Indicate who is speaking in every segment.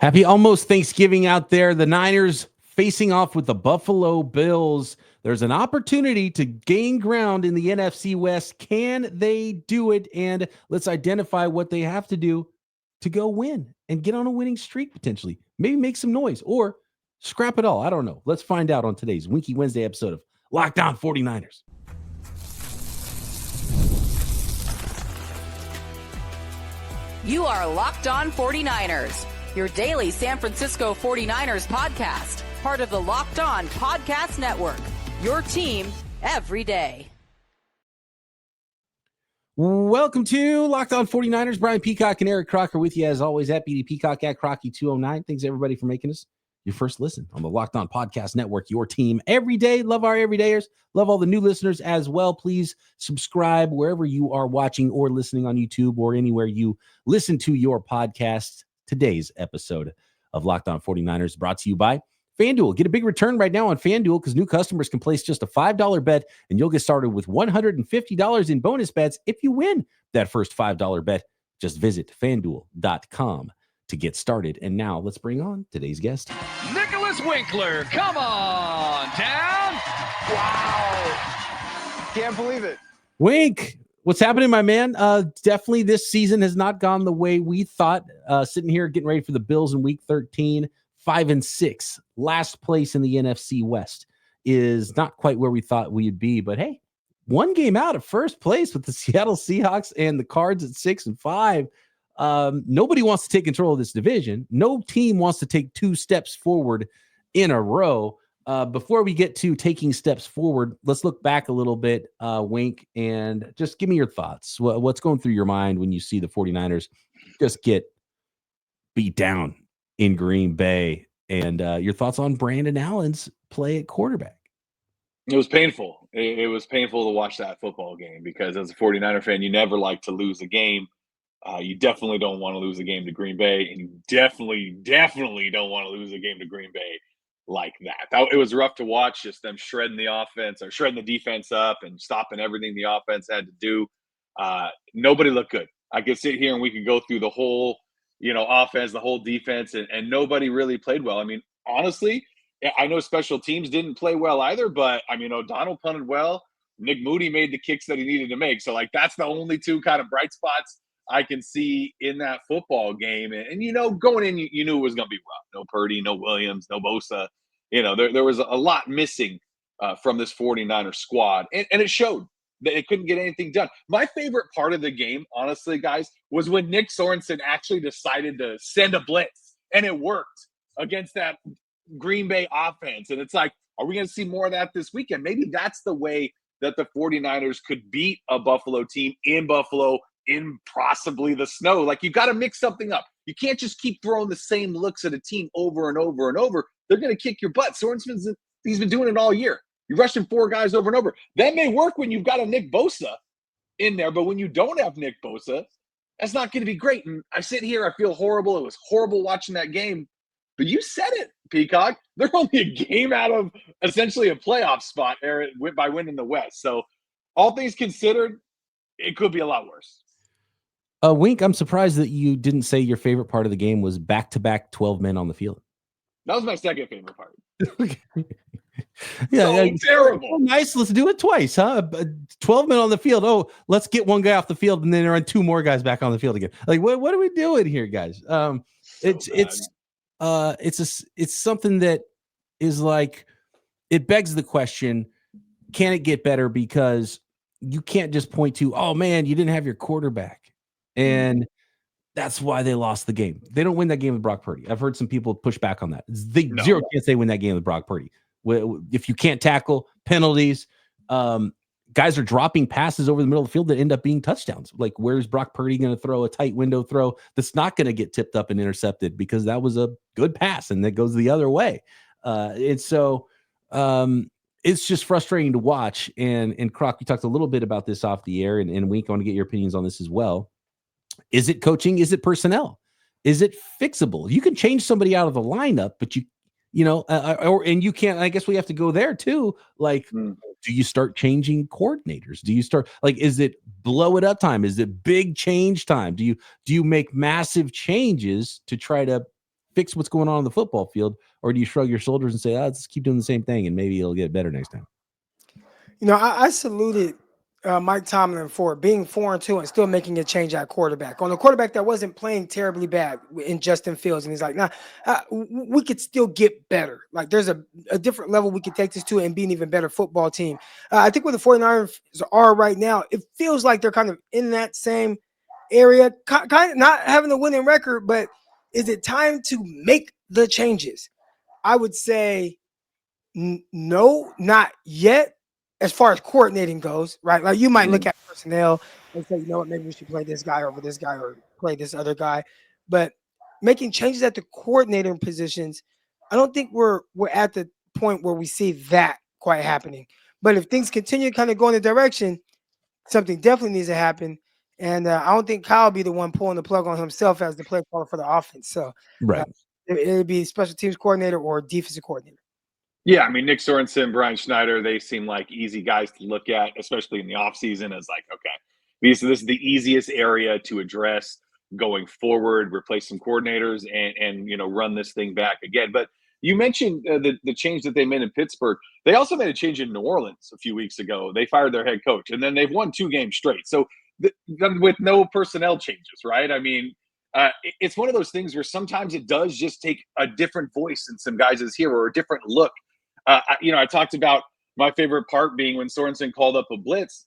Speaker 1: Happy almost Thanksgiving out there. The Niners facing off with the Buffalo Bills. There's an opportunity to gain ground in the NFC West. Can they do it? And let's identify what they have to do to go win and get on a winning streak potentially. Maybe make some noise or scrap it all. I don't know. Let's find out on today's Winky Wednesday episode of Locked On 49ers.
Speaker 2: You are Locked On 49ers, your daily San Francisco 49ers podcast, part of the Locked On Podcast Network, your team every day.
Speaker 1: Welcome to Locked On 49ers. Brian Peacock and Eric Crocker with you as always at BD Peacock at Crocky209. Thanks everybody for making us your first listen on the Locked On Podcast Network, your team every day. Love our everydayers. Love all the new listeners as well. Please subscribe wherever you are watching or listening on YouTube or anywhere you listen to your podcast. Today's episode of Locked On 49ers brought to you by FanDuel. Get a big return right now on FanDuel because new customers can place just a $5 bet and you'll get started with $150 in bonus bets if you win that first $5 bet. Just visit FanDuel.com to get started. And now let's bring on today's guest.
Speaker 3: Nicholas Winkler, come on down.
Speaker 4: Wow. Can't believe it.
Speaker 1: Wink, what's happening, my man? Definitely this season has not gone the way we thought. Sitting here getting ready for the Bills in week 13, 5-6. Last place in the NFC West is not quite where we thought we'd be. But hey, one game out of first place with the Seattle Seahawks and the Cards at 6-5. Nobody wants to take control of this division. No team wants to take two steps forward in a row. Before we get to taking steps forward, let's look back a little bit, Wink, and just give me your thoughts. What's going through your mind when you see the 49ers just get beat down in Green Bay, and your thoughts on Brandon Allen's play at quarterback?
Speaker 4: It was painful. It was painful to watch that football game because as a 49er fan, you never like to lose a game. You definitely don't want to lose a game to Green Bay, and you definitely don't want to lose a game to Green Bay like that. It was rough to watch, just them shredding the offense or shredding the defense up and stopping everything the offense had to do. Nobody looked good. I could sit here and we could go through the whole, offense, the whole defense, and nobody really played well. I mean, honestly, I know special teams didn't play well either, but I mean, O'Donnell punted well. Nick Moody made the kicks that he needed to make. So that's the only two kind of bright spots I can see in that football game. And going in, you knew it was going to be rough. No Purdy, no Williams, no Bosa. There was a lot missing from this 49er squad. And it showed that it couldn't get anything done. My favorite part of the game, honestly, guys, was when Nick Sorensen actually decided to send a blitz. And it worked against that Green Bay offense. And it's like, are we going to see more of that this weekend? Maybe that's the way that the 49ers could beat a Buffalo team in Buffalo, in possibly the snow. You got to mix something up. You can't just keep throwing the same looks at a team over and over and over. They're going to kick your butt. He's been doing it all year. You're rushing four guys over and over. That may work when you've got a Nick Bosa in there, but when you don't have Nick Bosa, that's not going to be great. And I sit here, I feel horrible. It was horrible watching that game. But you said it, Peacock. They're only a game out of essentially a playoff spot by winning the West. So all things considered, it could be a lot worse.
Speaker 1: Wink, I'm surprised that you didn't say your favorite part of the game was back-to-back 12 men on the field.
Speaker 4: That was my second favorite part.
Speaker 1: Terrible. Oh, nice. Let's do it twice, huh? 12 men on the field. Oh, let's get one guy off the field and then run two more guys back on the field again. What are we doing here, guys? It's something that is it begs the question, can it get better? Because you can't just point to, oh man, you didn't have your quarterback. And that's why they lost the game. They don't win that game with Brock Purdy. I've heard some people push back on that. Zero chance they win that game with Brock Purdy. If you can't tackle, penalties, guys are dropping passes over the middle of the field that end up being touchdowns. Where's Brock Purdy going to throw a tight window throw that's not going to get tipped up and intercepted because that was a good pass and that goes the other way. It's just frustrating to watch. And Croc, you talked a little bit about this off the air, and Wink, I want to get your opinions on this as well. Is it coaching? Is it personnel? Is it fixable? You can change somebody out of the lineup, but and you can't. I guess we have to go there too. Do you start changing coordinators? Do you start is it blow it up time? Is it big change time? Do you make massive changes to try to fix what's going on the football field, or do you shrug your shoulders and say, "Oh, let's keep doing the same thing, and maybe it'll get better next time"?
Speaker 5: I saluted Mike Tomlin for being 4-2 and still making a change at quarterback on a quarterback that wasn't playing terribly bad in Justin Fields. And he's like, nah, we could still get better. Like there's a different level we could take this to and be an even better football team. I think where the 49ers are right now, it feels like they're kind of in that same area, kind of not having a winning record, but is it time to make the changes? I would say no, not yet. As far as coordinating goes, right? Like you might look at personnel and say, you know what, maybe we should play this guy over this guy or play this other guy. But making changes at the coordinator positions, I don't think we're at the point where we see that quite happening. But if things continue to kind of go in the direction, something definitely needs to happen. And I don't think Kyle will be the one pulling the plug on himself as the play caller for the offense. So it'd be special teams coordinator or defensive coordinator.
Speaker 4: Yeah, I mean, Nick Sorensen, Brian Schneider, they seem like easy guys to look at, especially in the offseason, as like, okay, this is the easiest area to address going forward, replace some coordinators and run this thing back again. But you mentioned the change that they made in Pittsburgh. They also made a change in New Orleans a few weeks ago. They fired their head coach, and then they've won 2 games straight. So with no personnel changes, right? I mean, it's one of those things where sometimes it does just take a different voice in some guys' here or a different look. I talked about my favorite part being when Sorensen called up a blitz.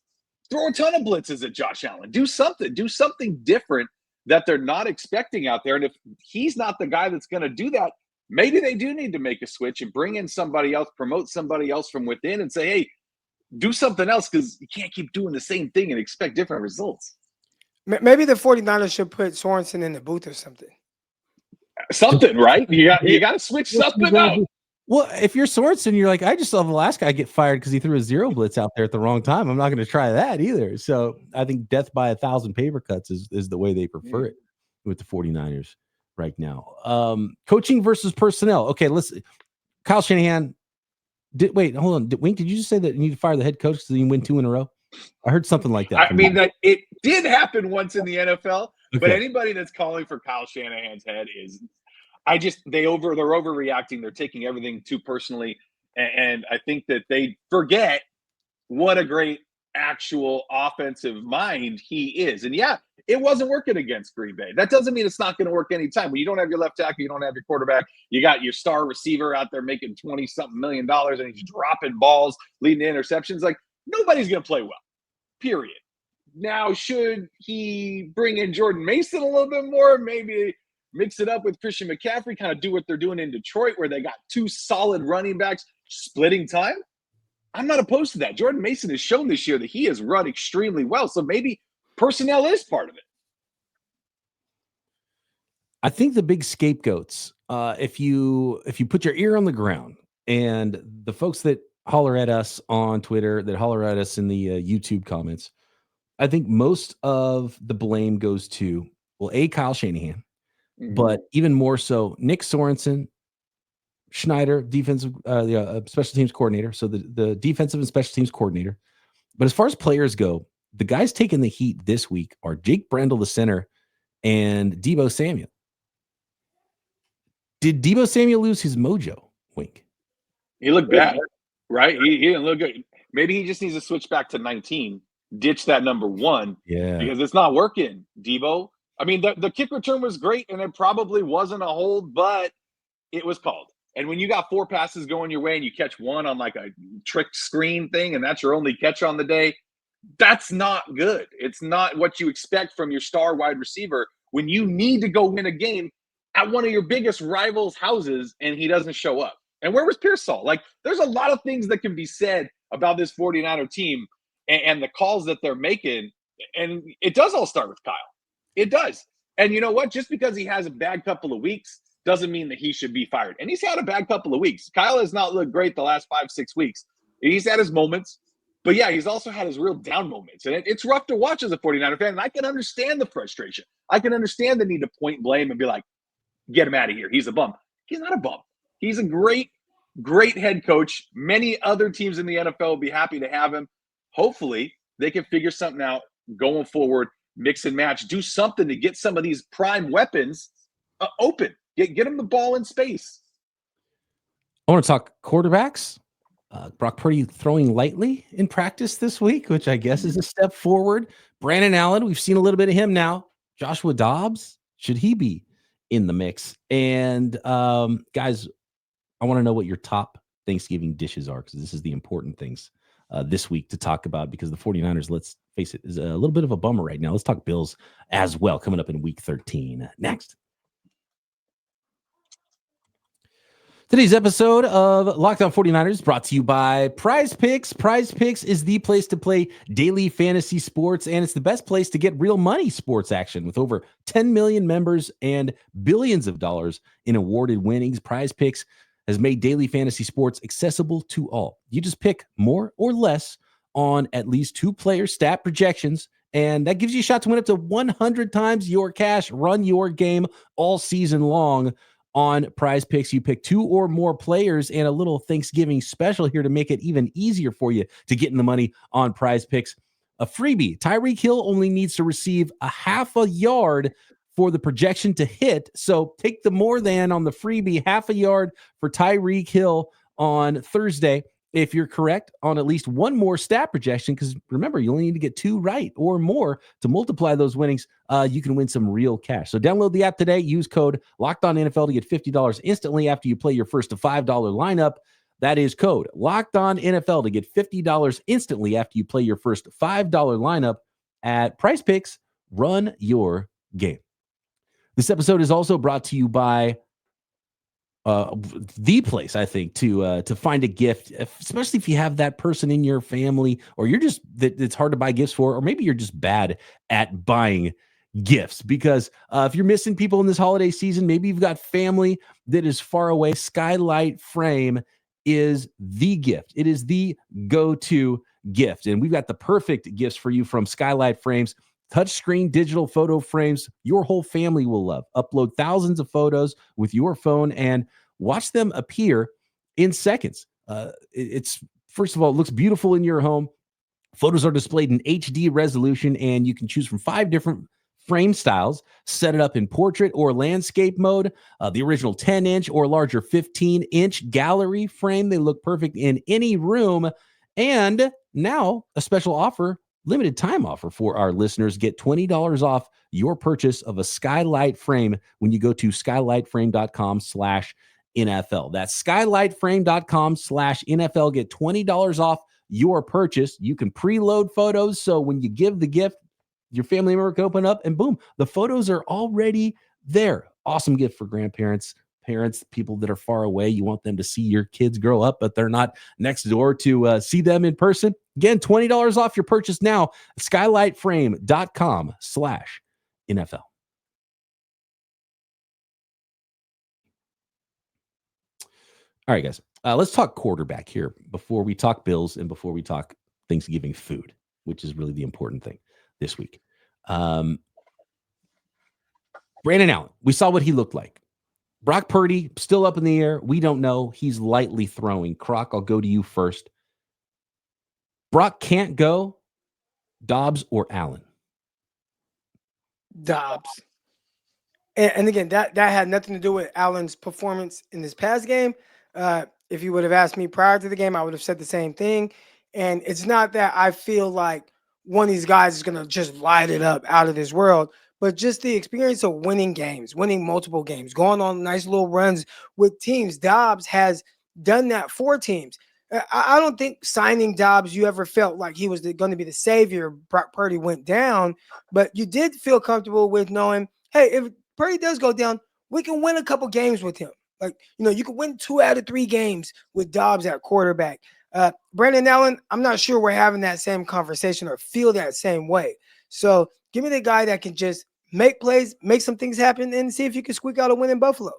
Speaker 4: Throw a ton of blitzes at Josh Allen. Do something different that they're not expecting out there. And if he's not the guy that's going to do that, maybe they do need to make a switch and bring in somebody else, promote somebody else from within and say, hey, do something else, because you can't keep doing the same thing and expect different results.
Speaker 5: Maybe the 49ers should put Sorensen in the booth or something.
Speaker 4: Something, right? You got to switch something out.
Speaker 1: Well, if you're Sorensen, you're like, I just saw the last guy get fired because he threw a zero blitz out there at the wrong time. I'm not going to try that either. So I think death by 1,000 paper cuts is the way they prefer it with the 49ers right now. Coaching versus personnel. Okay, listen. Kyle Shanahan. Wait, hold on. Wink, did you just say that you need to fire the head coach so you win 2 in a row? I heard something like that.
Speaker 4: I mean, that it did happen once in the NFL, but anybody that's calling for Kyle Shanahan's head is – they're overreacting. They're taking everything too personally. And I think that they forget what a great actual offensive mind he is. And yeah, it wasn't working against Green Bay. That doesn't mean it's not going to work anytime. When you don't have your left tackle, you don't have your quarterback, you got your star receiver out there making $20-something million and he's dropping balls, leading to interceptions. Like, nobody's going to play well, period. Now, should he bring in Jordan Mason a little bit more? Maybe mix it up with Christian McCaffrey, kind of do what they're doing in Detroit, where they got 2 solid running backs splitting time. I'm not opposed to that. Jordan Mason has shown this year that he has run extremely well. So maybe personnel is part of it.
Speaker 1: I think the big scapegoats, if you put your ear on the ground, and the folks that holler at us on Twitter, that holler at us in the YouTube comments, I think most of the blame goes to, Kyle Shanahan, but even more so Nick Sorensen, Schneider, defensive, special teams coordinator. So the defensive and special teams coordinator. But as far as players go, the guys taking the heat this week are Jake Brendel, the center, and Deebo Samuel. Did Deebo Samuel lose his mojo, Wink?
Speaker 4: He looked bad, right? He didn't look good. Maybe he just needs to switch back to 19, ditch that number 1, because it's not working, Deebo. I mean, the kick return was great, and it probably wasn't a hold, but it was called. And when you got 4 passes going your way and you catch 1 on like a trick screen thing, and that's your only catch on the day, that's not good. It's not what you expect from your star wide receiver when you need to go win a game at one of your biggest rivals' houses, and he doesn't show up. And where was Pearsall? Like, there's a lot of things that can be said about this 49er team and the calls that they're making, and it does all start with Kyle. It does. And you know what? Just because he has a bad couple of weeks doesn't mean that he should be fired. And he's had a bad couple of weeks. Kyle has not looked great the last 5-6 weeks. He's had his moments. But, yeah, he's also had his real down moments. And it's rough to watch as a 49er fan. And I can understand the frustration. I can understand the need to point blame and be like, get him out of here. He's a bum. He's not a bum. He's a great, great head coach. Many other teams in the NFL will be happy to have him. Hopefully, they can figure something out going forward. Mix and match, do something to get some of these prime weapons open. Get him the ball in space.
Speaker 1: I want to talk quarterbacks. Brock Purdy throwing lightly in practice this week, which I guess is a step forward. Brandon Allen, we've seen a little bit of him now. Joshua Dobbs, should he be in the mix? And guys, I want to know what your top Thanksgiving dishes are, because this is the important things this week to talk about, because the 49ers, let's face it, is a little bit of a bummer right now. Let's talk Bills as well, coming up in week 13. Next. Today's episode of Locked On 49ers brought to you by Prize Picks. Prize Picks is the place to play daily fantasy sports, and it's the best place to get real money sports action. With over 10 million members and billions of dollars in awarded winnings, Prize Picks has made daily fantasy sports accessible to all. You just pick more or less on at least 2 player stat projections, and that gives you a shot to win up to 100 times your cash. Run your game all season long. On Prize Picks, you pick 2 or more players, and a little Thanksgiving special here to make it even easier for you to get in the money on Prize Picks. A freebie. Tyreek Hill only needs to receive a half a yard for the projection to hit. So take the more than on the freebie, half a yard for Tyreek Hill on Thursday, if you're correct on at least one more stat projection, because remember, you only need to get 2 right or more to multiply those winnings. You can win some real cash. So download the app today. Use code LOCKEDONNFL to get $50 instantly after you play your first $5 lineup. That is code LOCKEDONNFL to get $50 instantly after you play your first $5 lineup at Prize Picks. Run your game. This episode is also brought to you by the place, I think, to find a gift, especially if you have that person in your family, or you're just that it's hard to buy gifts for, or maybe you're just bad at buying gifts, because if you're missing people in this holiday season, maybe you've got family that is far away. Skylight Frame is the gift. It is the go-to gift, and we've got the perfect gifts for you from Skylight Frames. Touchscreen digital photo frames your whole family will love. Upload thousands of photos with your phone and watch them appear in seconds. It's first of all, it looks beautiful in your home. Photos are displayed in HD resolution, and you can choose from 5 different frame styles. Set it up in portrait or landscape mode. The original 10-inch or larger 15-inch gallery frame. They look perfect in any room. And now a special offer. Limited time offer for our listeners. Get $20 off your purchase of a Skylight Frame when you go to skylightframe.com/NFL. That's skylightframe.com/NFL. Get $20 off your purchase. You can preload photos, so when you give the gift, your family member can open up and boom, the photos are already there. Awesome gift for grandparents, parents, people that are far away. You want them to see your kids grow up, but they're not next door to see them in person. Again, $20 off your purchase now. Skylightframe.com/NFL. All right, guys. Let's talk quarterback here before we talk Bills and before we talk Thanksgiving food, which is really the important thing this week. Brandon Allen, we saw what he looked like. Brock Purdy, still up in the air. We don't know. He's lightly throwing. Croc, I'll go to you first. Brock can't go. Dobbs or Allen?
Speaker 5: Dobbs. And again, that had nothing to do with Allen's performance in this past game. If you would have asked me prior to the game, I would have said the same thing. And it's not that I feel like one of these guys is going to just light it up out of this world, but just the experience of winning games, winning multiple games, going on nice little runs with teams. Dobbs has done that for teams. I don't think signing Dobbs, you ever felt like he was going to be the savior. Brock Purdy went down, but you did feel comfortable with knowing, hey, if Purdy does go down, we can win a couple games with him. Like, you can win 2 out of 3 games with Dobbs at quarterback. Brandon Allen, I'm not sure we're having that same conversation or feel that same way. So give me the guy that can just make plays, make some things happen, and see if you can squeak out a win in Buffalo.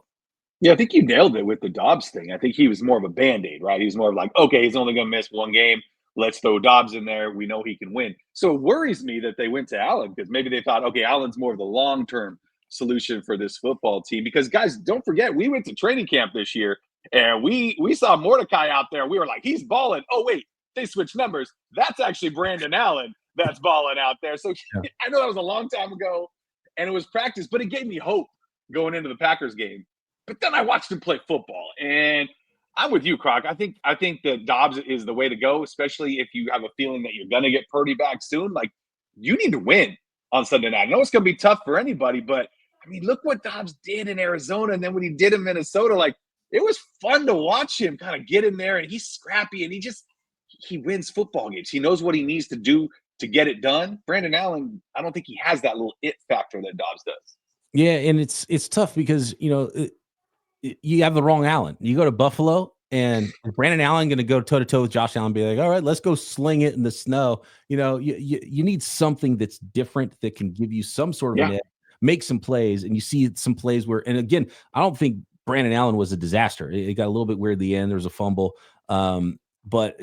Speaker 4: Yeah, I think you nailed it with the Dobbs thing. I think he was more of a Band-Aid, right? He was more of like, okay, he's only going to miss 1 game. Let's throw Dobbs in there. We know he can win. So it worries me that they went to Allen, because maybe they thought, okay, Allen's more of the long-term solution for this football team. Because, guys, don't forget, we went to training camp this year, and we saw Mordecai out there. We were like, he's balling. Oh, wait, they switched numbers. That's actually Brandon Allen that's balling out there. So yeah. I know that was a long time ago, and it was practice, but it gave me hope going into the Packers game. But then I watched him play football, and I'm with you, Croc. I think that Dobbs is the way to go, especially if you have a feeling that you're going to get Purdy back soon. Like, you need to win on Sunday night. I know it's going to be tough for anybody, but I mean, look what Dobbs did in Arizona, and then when he did in Minnesota, like, it was fun to watch him kind of get in there, and he's scrappy, and he wins football games. He knows what he needs to do to get it done. Brandon Allen, I don't think he has that little it factor that Dobbs does.
Speaker 1: Yeah, and it's tough because, you have the wrong Allen. You go to Buffalo, and Brandon Allen going to go toe-to-toe with Josh Allen and be like, all right, let's go sling it in the snow. You need something that's different that can give you some sort of an edge, make some plays, and you see some plays where, and again, I don't think Brandon Allen was a disaster. It got a little bit weird at the end. There was a fumble, but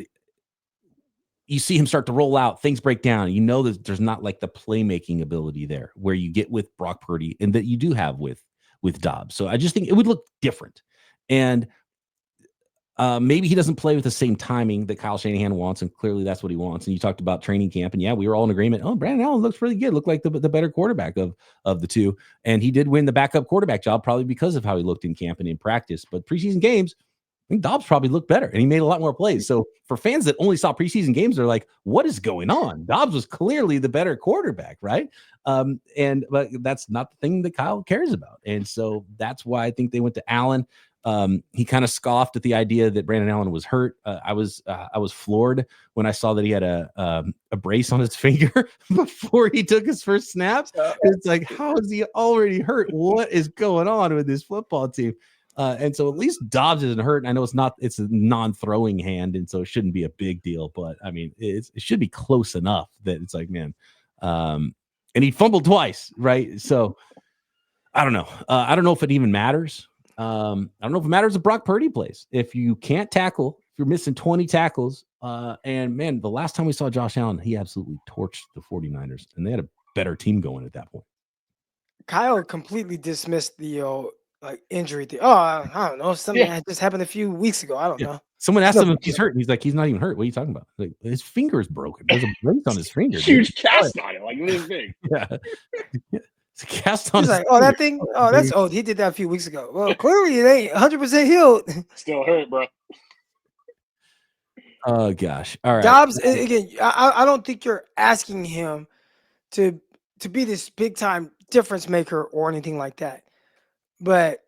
Speaker 1: you see him start to roll out, things break down. You know that there's not like the playmaking ability there where you get with Brock Purdy and that you do have with Dobbs. So I just think it would look different. And maybe he doesn't play with the same timing that Kyle Shanahan wants, and clearly that's what he wants. And you talked about training camp, and we were all in agreement. Oh, Brandon Allen looks really good. Looked like the better quarterback of the two. And he did win the backup quarterback job probably because of how he looked in camp and in practice. But preseason games, I think Dobbs probably looked better, and he made a lot more plays. So for fans that only saw preseason games, they're like, what is going on? Dobbs was clearly the better quarterback, right? But that's not the thing that Kyle cares about. And so that's why I think they went to Allen. He kind of scoffed at the idea that Brandon Allen was hurt. I was floored when I saw that he had a brace on his finger before he took his first snaps. It's like, how is he already hurt? What is going on with this football team? And so at least Dobbs isn't hurt. I know it's a non-throwing hand, and so it shouldn't be a big deal. But I mean, it should be close enough that it's like, man. And he fumbled twice, right? So I don't know. I don't know if it even matters. I don't know if it matters if Brock Purdy plays. If you can't tackle, if you're missing 20 tackles, and man, the last time we saw Josh Allen, he absolutely torched the 49ers, and they had a better team going at that point.
Speaker 5: Kyle completely dismissed the injury thing. Oh, I don't know. Something that just happened a few weeks ago. I don't know.
Speaker 1: Someone asked him if he's hurt, and he's like, he's not even hurt. What are you talking about? Like, his finger is broken. There's a brace on his finger.
Speaker 4: Huge cast on it, like this big.
Speaker 1: Yeah. It's a cast on.
Speaker 5: He's like, that thing. Oh, that's old. He did that a few weeks ago. Well, clearly it ain't 100% healed.
Speaker 4: Still hurt, bro.
Speaker 1: Oh gosh. All right.
Speaker 5: Dobbs, again, I don't think you're asking him to be this big time difference maker or anything like that. But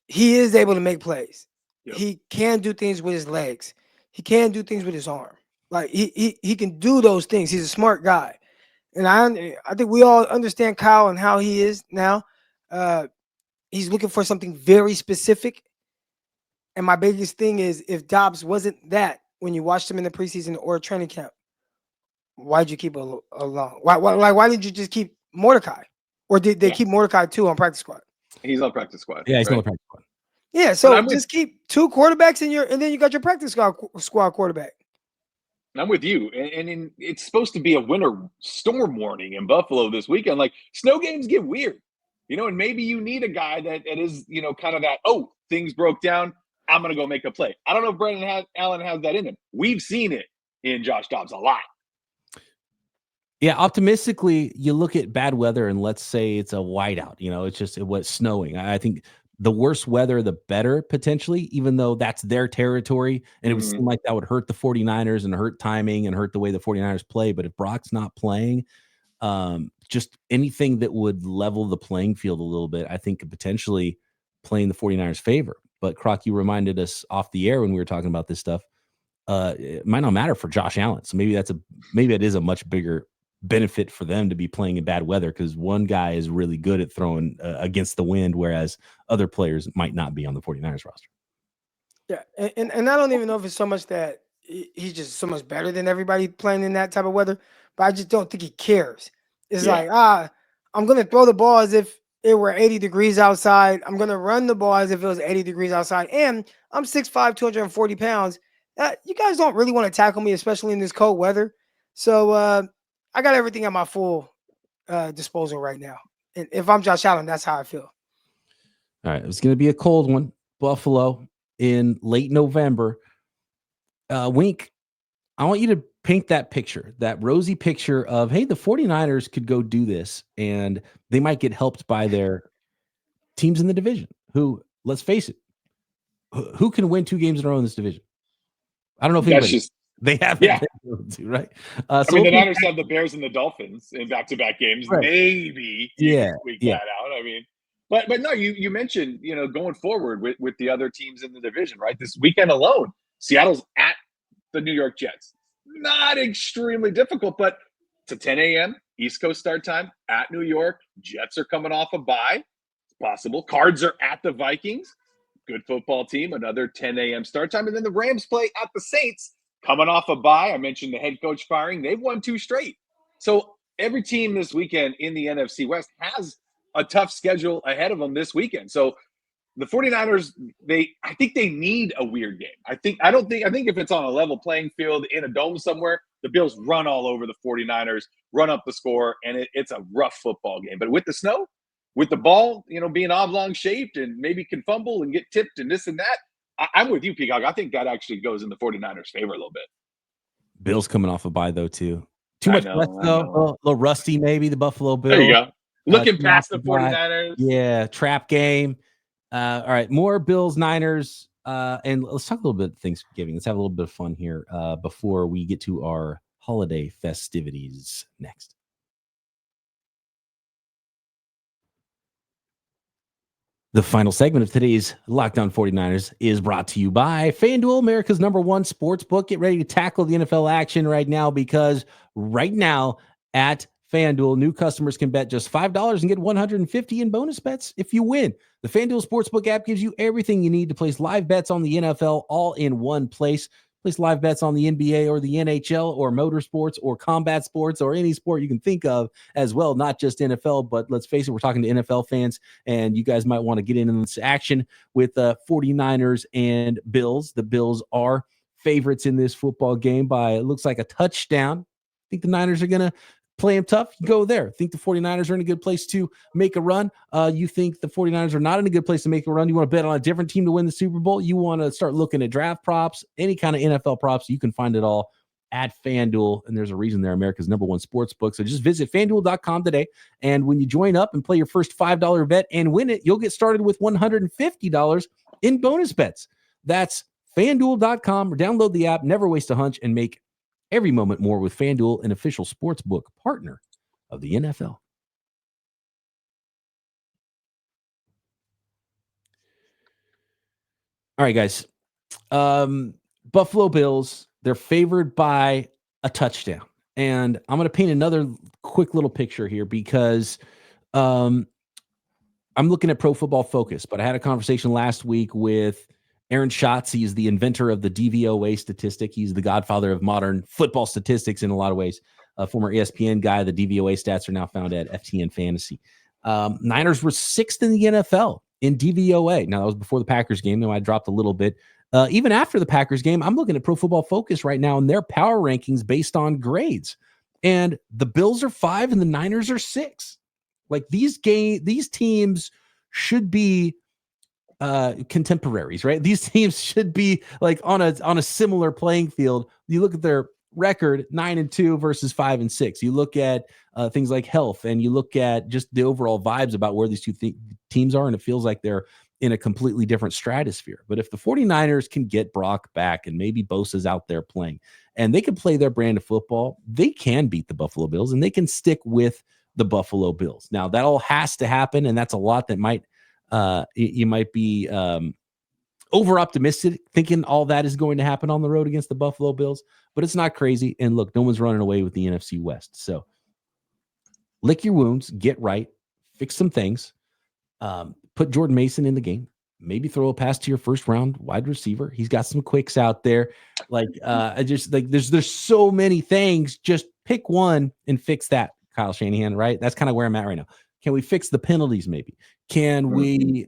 Speaker 5: he is able to make plays. Yep. He can do things with his legs. He can do things with his arm. Like he can do those things. He's a smart guy. And I think we all understand Kyle and how he is now. He's looking for something very specific. And my biggest thing is, if Dobbs wasn't that when you watched him in the preseason or training camp, why'd you keep along? Why did you just keep Mordecai? Or did they keep Mordecai too on practice squad?
Speaker 4: He's on practice squad.
Speaker 1: Yeah, he's on practice squad.
Speaker 5: Yeah, so just keep two quarterbacks and then you got your practice squad quarterback.
Speaker 4: I'm with you. And it's supposed to be a winter storm warning in Buffalo this weekend. Like, snow games get weird, and maybe you need a guy that is, kind of that, things broke down, I'm going to go make a play. I don't know if Brandon Allen has that in him. We've seen it in Josh Dobbs a lot.
Speaker 1: Yeah, optimistically, you look at bad weather and let's say it's a whiteout. It was snowing. I think the worse weather, the better potentially, even though that's their territory. And it would seem like that would hurt the 49ers and hurt timing and hurt the way the 49ers play. But if Brock's not playing, just anything that would level the playing field a little bit, I think could potentially play in the 49ers' favor. But Croc, you reminded us off the air when we were talking about this stuff. It might not matter for Josh Allen. So maybe it is a much bigger benefit for them to be playing in bad weather, because one guy is really good at throwing against the wind, whereas other players might not be on the 49ers roster.
Speaker 5: Yeah, and I don't even know if it's so much that he's just so much better than everybody playing in that type of weather, but I just don't think he cares. It's like, I'm going to throw the ball as if it were 80 degrees outside. I'm going to run the ball as if it was 80 degrees outside, and I'm 6'5", 240 pounds. You guys don't really want to tackle me, especially in this cold weather. So, I got everything at my full disposal right now. And if I'm Josh Allen, that's how I feel.
Speaker 1: All right. It's going to be a cold one. Buffalo in late November. Wink, I want you to paint that picture, that rosy picture of, hey, the 49ers could go do this, and they might get helped by their teams in the division who, let's face it, who can win 2 games in a row in this division? I don't know if
Speaker 4: That's
Speaker 1: anybody.
Speaker 4: just
Speaker 1: They haven't been able to, right?
Speaker 4: I mean, the Niners have the Bears and the Dolphins in back-to-back games.
Speaker 1: Right.
Speaker 4: Maybe you can squeak that out. I mean, but no, you mentioned, going forward with the other teams in the division, right? This weekend alone, Seattle's at the New York Jets. Not extremely difficult, but it's a 10 a.m. East Coast start time at New York. Jets are coming off a bye. It's possible. Cards are at the Vikings. Good football team. Another 10 a.m. start time. And then the Rams play at the Saints. Coming off a bye, I mentioned the head coach firing. They've won 2 straight. So every team this weekend in the NFC West has a tough schedule ahead of them this weekend. So the 49ers, I think they need a weird game. I think if it's on a level playing field in a dome somewhere, the Bills run all over the 49ers, run up the score, and it's a rough football game. But with the snow, with the ball, being oblong shaped and maybe can fumble and get tipped and this and that, I'm with you, Peacock. I think that actually goes in the 49ers' favor a little bit.
Speaker 1: Bills coming off a bye, though, too. Too much rest, though. A little rusty, maybe, the Buffalo Bills.
Speaker 4: There you go. Looking past the 49ers.
Speaker 1: Yeah, trap game. All right, more Bills, Niners. And let's talk a little bit of Thanksgiving. Let's have a little bit of fun here before we get to our holiday festivities next. The final segment of today's Locked On 49ers is brought to you by FanDuel, America's #1 sports book. Get ready to tackle the NFL action right now, because right now at FanDuel, new customers can bet just $5 and get $150 in bonus bets if you win. The FanDuel Sportsbook app gives you everything you need to place live bets on the NFL all in one place. Place live bets on the NBA or the NHL or motorsports or combat sports or any sport you can think of as well, not just NFL. But let's face it, we're talking to NFL fans, and you guys might want to get into this action with 49ers and Bills. The Bills are favorites in this football game by, it looks like, a touchdown. I think the Niners are going to play them tough. Go there. Think the 49ers are in a good place to make a run. You think the 49ers are not in a good place to make a run. You want to bet on a different team to win the Super Bowl. You want to start looking at draft props, any kind of NFL props. You can find it all at FanDuel. And there's a reason they're America's #1 sports book. So just visit FanDuel.com today. And when you join up and play your first $5 bet and win it, you'll get started with $150 in bonus bets. That's FanDuel.com, or download the app. Never waste a hunch, and make every moment more with FanDuel, an official sportsbook partner of the NFL. All right, guys. Buffalo Bills, they're favored by a touchdown. And I'm going to paint another quick little picture here, because I'm looking at Pro Football Focus, but I had a conversation last week with Aaron Schatz. He's the inventor of the DVOA statistic. He's the godfather of modern football statistics in a lot of ways. A former ESPN guy. The DVOA stats are now found at FTN Fantasy. Niners were 6th in the NFL in DVOA. Now, that was before the Packers game. They might have dropped a little bit. Even after the Packers game, I'm looking at Pro Football Focus right now and their power rankings based on grades. And the Bills are 5 and the Niners are 6. Like, these teams should be contemporaries, right? These teams should be like on a similar playing field. You look at their record, 9-2 versus 5-6. You look at things like health, and you look at just the overall vibes about where these two teams are, and it feels like they're in a completely different stratosphere. But if the 49ers can get Brock back, and maybe Bosa's out there playing, and they can play their brand of football, they can beat the Buffalo Bills, and they can stick with the Buffalo Bills. Now, that all has to happen, and that's a lot that might you might be over optimistic thinking all that is going to happen on the road against the Buffalo Bills, but it's not crazy. And look, no one's running away with the NFC West. So lick your wounds, get right, fix some things, put Jordan Mason in the game, maybe throw a pass to your first round wide receiver. He's got some quicks out there. Like, there's so many things. Just pick one and fix that, Kyle Shanahan, right? That's kind of where I'm at right now. Can we fix the penalties? Maybe. Can we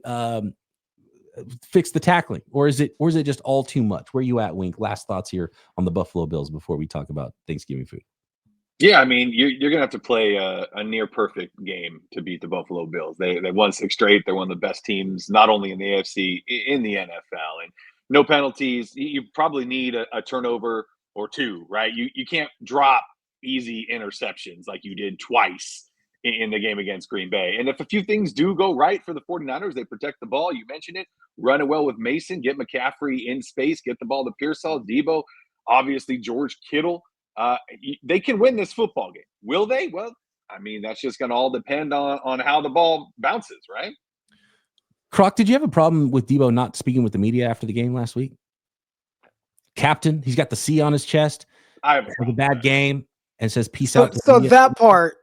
Speaker 1: fix the tackling, or is it just all too much? Where are you at, Wink? Last thoughts here on the Buffalo Bills before we talk about Thanksgiving food.
Speaker 4: Yeah, I mean, you're gonna have to play a near perfect game to beat the Buffalo Bills. They won 6 straight. They're one of the best teams, not only in the AFC, in the NFL. And no penalties. You probably need a turnover or 2, right? You can't drop easy interceptions like you did twice in the game against Green Bay. And if a few things do go right for the 49ers, they protect the ball. You mentioned it. run it well with Mason, get McCaffrey in space, get the ball to Pearsall, Deebo, obviously George Kittle. They can win this football game. Will they? Well, I mean, that's just going to all depend on how the ball bounces, right?
Speaker 1: Croc, did you have a problem with Deebo not speaking with the media after the game last week? Captain, he's got the C on his chest.
Speaker 4: I have
Speaker 1: a bad game and says peace
Speaker 5: so,
Speaker 1: out.
Speaker 5: So that part,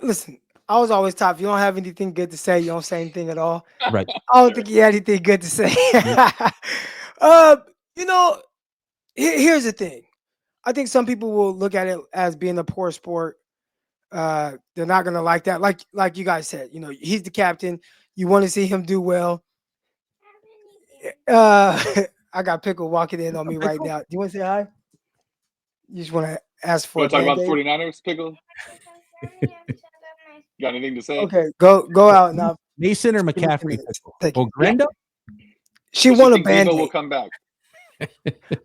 Speaker 5: listen, I was always top. If you don't have anything good to say, you don't say anything at all.
Speaker 1: Right.
Speaker 5: I don't think he had anything good to say. Here's the thing. I think some people will look at it as being a poor sport. They're not gonna like that. Like you guys said, he's the captain. You want to see him do well. I got Pickle walking in on me right now. Do you want to say hi? You just want to ask for.
Speaker 4: Want to talk about the 49ers, Pickle? Got anything to say?
Speaker 5: Okay, go out now.
Speaker 1: Mason or McCaffrey? Or Grenda?
Speaker 5: She won a Band-Aid.
Speaker 4: Deebo will come back.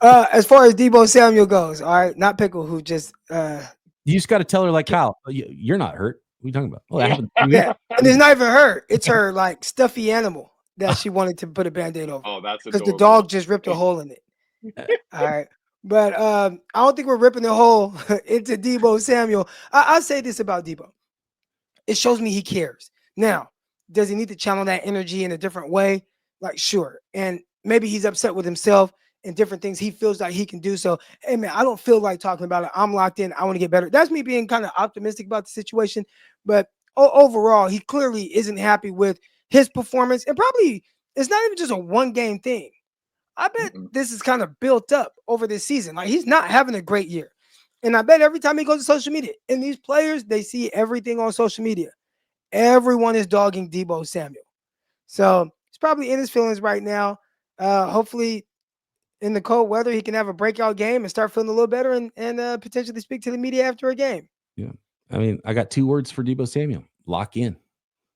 Speaker 5: As far as Deebo Samuel goes, all right, not Pickle, who just
Speaker 1: you just got to tell her like Kyle, you're not hurt. What are you talking about? Oh,
Speaker 5: yeah. And it's not even her. It's her like stuffy animal that she wanted to put a Band-Aid over.
Speaker 4: Oh, that's
Speaker 5: because the dog just ripped a hole in it. All right. But I don't think we're ripping a hole into Deebo Samuel. I'll say this about Deebo. It shows me he cares. Now, does he need to channel that energy in a different way? Like, sure. And maybe he's upset with himself and different things he feels like he can do. So, hey, man, I don't feel like talking about it. I'm locked in. I want to get better. That's me being kind of optimistic about the situation. But overall, he clearly isn't happy with his performance. And probably it's not even just a one-game thing. I bet this is kind of built up over this season. Like, he's not having a great year. And I bet every time he goes to social media, and these players, they see everything on social media. Everyone is dogging Deebo Samuel. So he's probably in his feelings right now. Hopefully, in the cold weather, he can have a breakout game and start feeling a little better and potentially speak to the media after a game.
Speaker 1: Yeah. I mean, I got 2 words for Deebo Samuel. Lock in.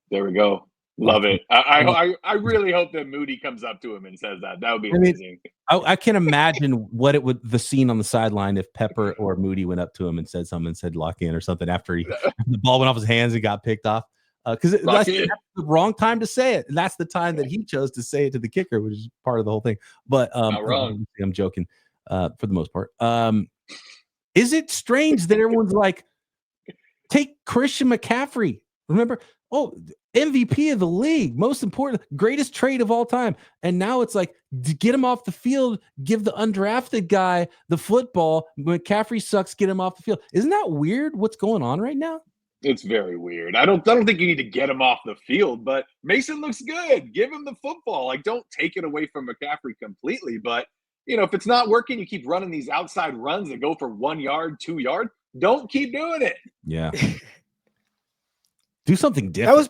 Speaker 4: There we go. Love it. I really hope that Moody comes up to him and says that. That would be amazing.
Speaker 1: I can imagine what the scene on the sideline if Pepper or Moody went up to him and said something and said lock in or something after the ball went off his hands and got picked off. Because that's the wrong time to say it. And that's the time that he chose to say it to the kicker, which is part of the whole thing. But
Speaker 4: not wrong.
Speaker 1: I'm joking for the most part. Is it strange that everyone's like, take Christian McCaffrey? Remember, MVP of the league, most important, greatest trade of all time. And now it's like, get him off the field, give the undrafted guy the football. McCaffrey sucks, get him off the field. Isn't that weird what's going on right now?
Speaker 4: It's very weird. I don't think you need to get him off the field, but Mason looks good. Give him the football. Like, don't take it away from McCaffrey completely. But, if it's not working, you keep running these outside runs that go for 1 yard, 2 yards. Don't keep doing it.
Speaker 1: Yeah. Do something different.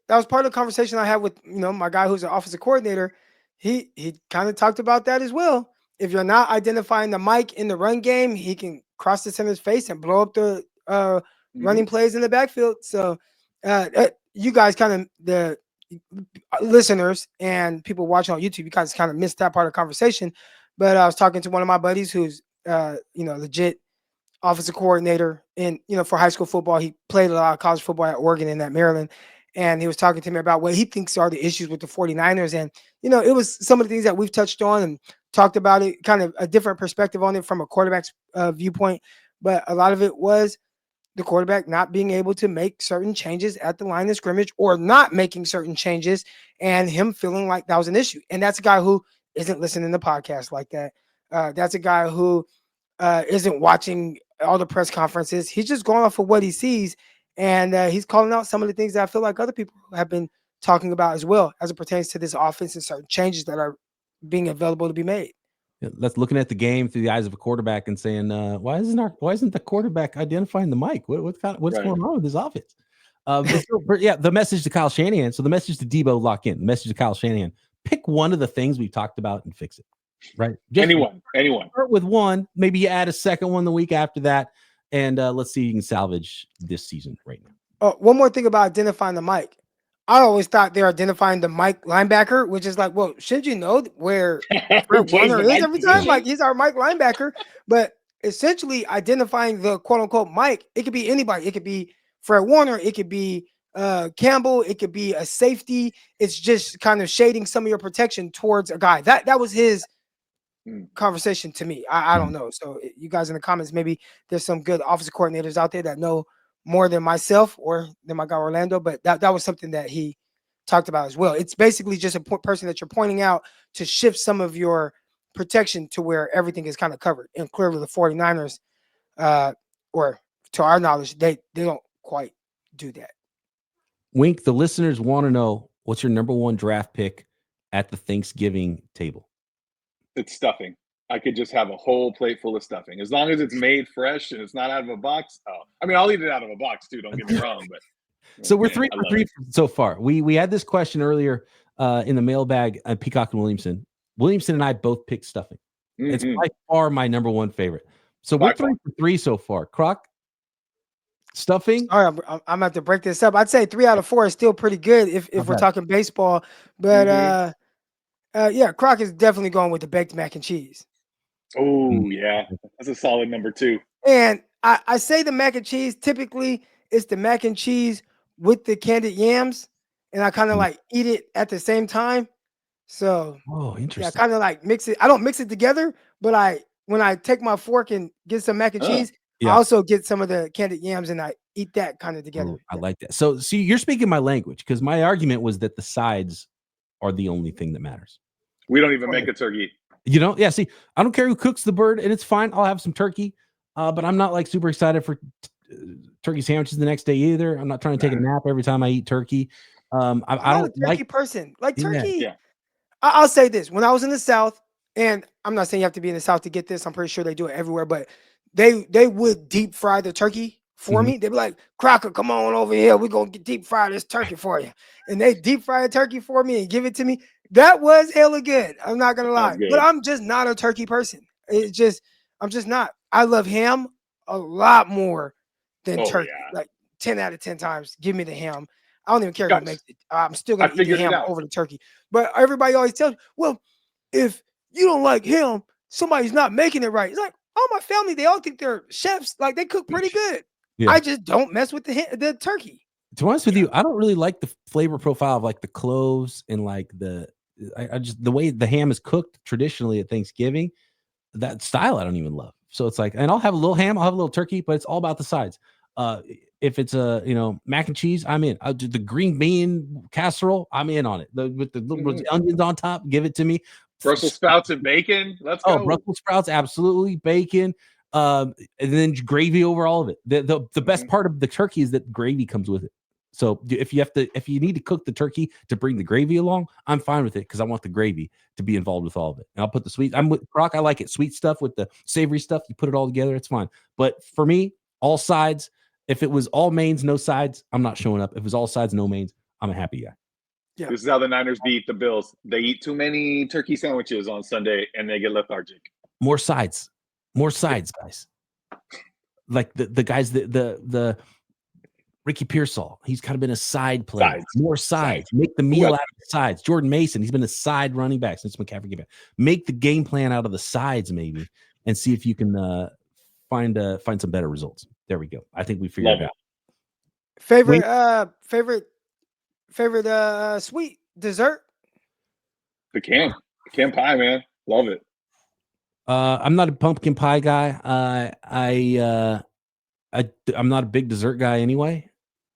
Speaker 5: That was part of the conversation I had with my guy who's an offensive coordinator. He kind of talked about that as well. If you're not identifying the Mike in the run game, he can cross the center's face and blow up the running plays in the backfield. So you guys kind of, the listeners and people watching on YouTube, you guys kind of missed that part of the conversation. But I was talking to one of my buddies who's legit offensive coordinator in for high school football. He played a lot of college football at Oregon and at Maryland. And he was talking to me about what he thinks are the issues with the 49ers. And, it was some of the things that we've touched on and talked about it, kind of a different perspective on it from a quarterback's viewpoint. But a lot of it was the quarterback not being able to make certain changes at the line of scrimmage or not making certain changes and him feeling like that was an issue. And that's a guy who isn't listening to podcasts like that. That's a guy who isn't watching all the press conferences. He's just going off of what he sees. And he's calling out some of the things that I feel like other people have been talking about as well as it pertains to this offense and certain changes that are being available to be made.
Speaker 1: Yeah, that's looking at the game through the eyes of a quarterback and saying, why isn't the quarterback identifying the mic? What's going on with this offense? The message to Kyle Shanahan. So the message to Deebo, lock in. The message to Kyle Shanahan, pick one of the things we've talked about and fix it. Right? Just
Speaker 4: anyone.
Speaker 1: Start with one. Maybe you add a second one the week after that. And let's see if you can salvage this season right now.
Speaker 5: One more thing about identifying the mic. I always thought they're identifying the Mike linebacker, which is like, well, shouldn't you know where Fred Warner is every time? Like, he's our Mike linebacker. But essentially identifying the quote-unquote Mike, it could be anybody. It could be Fred Warner. It could be Campbell. It could be a safety. It's just kind of shading some of your protection towards a guy. That was his conversation to me. I don't know. So you guys in the comments, maybe there's some good offensive coordinators out there that know more than myself or than my guy Orlando, but that was something that he talked about as well. It's basically just a person that you're pointing out to shift some of your protection to where everything is kind of covered. And clearly the 49ers, or to our knowledge, they don't quite do that.
Speaker 1: Wink, the listeners want to know, what's your number one draft pick at the Thanksgiving table?
Speaker 4: It's stuffing. I could just have a whole plate full of stuffing. As long as it's made fresh and it's not out of a box. Oh, I mean, I'll eat it out of a box too, don't get me wrong. But
Speaker 1: so we're 3 for 3 so far. We had this question earlier in the mailbag at Peacock and Williamson. Williamson and I both picked stuffing. Mm-hmm. It's by far my number one favorite. So we're 3 for 3 so far. Croc, stuffing.
Speaker 5: All right, I'm going to have to break this up. I'd say 3 out of 4 is still pretty good if we're talking baseball. But yeah, Croc is definitely going with the baked mac and cheese.
Speaker 4: Oh, yeah. That's a solid number 2.
Speaker 5: And I say the mac and cheese, typically it's the mac and cheese with the candied yams. And I kind of like eat it at the same time. So,
Speaker 1: interesting.
Speaker 5: Yeah, kind of like mix it. I don't mix it together, but when I take my fork and get some mac and cheese, I also get some of the candied yams and I eat that kind of together.
Speaker 1: I like that. So, see, you're speaking my language because my argument was that the sides are the only thing that matters.
Speaker 4: We don't even make a turkey.
Speaker 1: You know, yeah. See, I don't care who cooks the bird, and it's fine. I'll have some turkey, but I'm not like super excited for turkey sandwiches the next day either. I'm not trying to take a nap every time I eat turkey. I don't
Speaker 5: a turkey person like turkey.
Speaker 4: Yeah.
Speaker 5: I'll say this: when I was in the South, and I'm not saying you have to be in the South to get this. I'm pretty sure they do it everywhere, but they would deep fry the turkey for me. They'd be like, "Crocker, come on over here. We're gonna deep fry this turkey for you," and they deep fry a turkey for me and give it to me. That was hella good. I'm not gonna lie, but I'm just not a turkey person. I'm just not. I love ham a lot more than turkey. Yeah. Like 10 out of 10 times. Give me the ham. I don't even care who makes it. I'm still gonna eat the ham over the turkey. But everybody always tells me, well, if you don't like ham, somebody's not making it right. It's like, all my family, they all think they're chefs. Like they cook pretty good. Yeah. I just don't mess with the turkey.
Speaker 1: To be honest with you, I don't really like the flavor profile of like the cloves and like I just the way the ham is cooked traditionally at Thanksgiving, that style I don't even love. So it's like, and I'll have a little ham, I'll have a little turkey, but it's all about the sides. If it's mac and cheese, I'm in. I'll do the green bean casserole, I'm in on it. With the little onions on top, give it to me.
Speaker 4: Brussels sprouts and bacon. Let's go.
Speaker 1: Brussels sprouts, absolutely. Bacon. And then gravy over all of it. The best part of the turkey is that gravy comes with it. So if you need to cook the turkey to bring the gravy along, I'm fine with it because I want the gravy to be involved with all of it. And I'll put the sweet. I'm with Croc. I like it. Sweet stuff with the savory stuff. You put it all together. It's fine. But for me, all sides. If it was all mains, no sides, I'm not showing up. If it was all sides, no mains, I'm a happy guy.
Speaker 4: Yeah. This is how the Niners beat the Bills. They eat too many turkey sandwiches on Sunday and they get lethargic.
Speaker 1: More sides, guys. Like the guys, the Ricky Pearsall, he's kind of been a side player. More sides. Make the meal out of the sides. Jordan Mason, he's been a side running back since McCaffrey came back. Make the game plan out of the sides, maybe, and see if you can find some better results. There we go. I think we figured it out.
Speaker 5: Favorite sweet dessert?
Speaker 4: The can pie, man. Love it.
Speaker 1: I'm not a pumpkin pie guy. I'm not a big dessert guy anyway.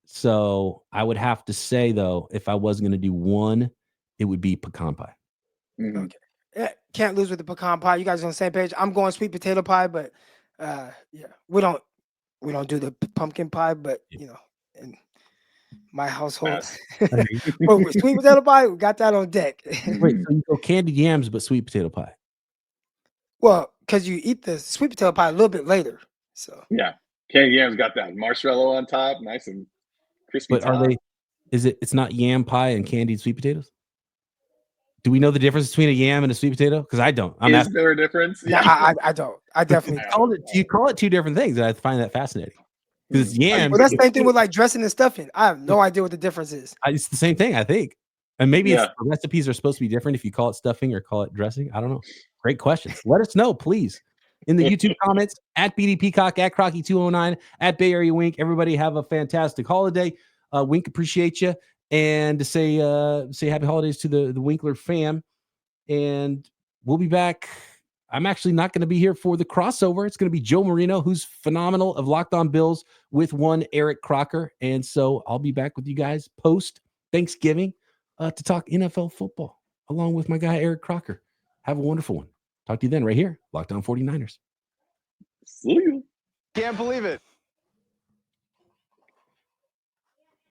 Speaker 1: So I would have to say, though, if I was going to do one, it would be pecan pie.
Speaker 5: Mm-hmm. Okay. Yeah, can't lose with the pecan pie. You guys are on the same page. I'm going sweet potato pie, but we don't do the pumpkin pie, but in my household, but with sweet potato pie, we got that on deck.
Speaker 1: Wait, so you go candied yams, but sweet potato pie?
Speaker 5: Well, because you eat the sweet potato pie a little bit later. So
Speaker 4: yeah, candied yams got that marshmallow on top, nice and crispy.
Speaker 1: But are they? It's not yam pie and candied sweet potatoes? Do we know the difference between a yam and a sweet potato? Because I don't.
Speaker 4: Is there a difference?
Speaker 5: Yeah, I don't. I definitely
Speaker 1: you call it two different things, and I find that fascinating. Because it's yam.
Speaker 5: Well, that's the same thing with like dressing and stuffing. I have no idea what the difference is.
Speaker 1: It's the same thing, I think. And maybe the recipes are supposed to be different if you call it stuffing or call it dressing. I don't know. Great questions. Let us know, please, in the YouTube comments at BD Peacock, at Crocky209, at Bay Area Wink. Everybody have a fantastic holiday. Wink, appreciate you. And to say happy holidays to the Winkler fam. And we'll be back. I'm actually not going to be here for the crossover. It's going to be Joe Marino, who's phenomenal, of Locked On Bills, with one Eric Crocker. And so I'll be back with you guys post Thanksgiving to talk NFL football, along with my guy, Eric Crocker. Have a wonderful one. Talk to you then right here, Locked On 49ers.
Speaker 4: See you.
Speaker 6: Can't believe it.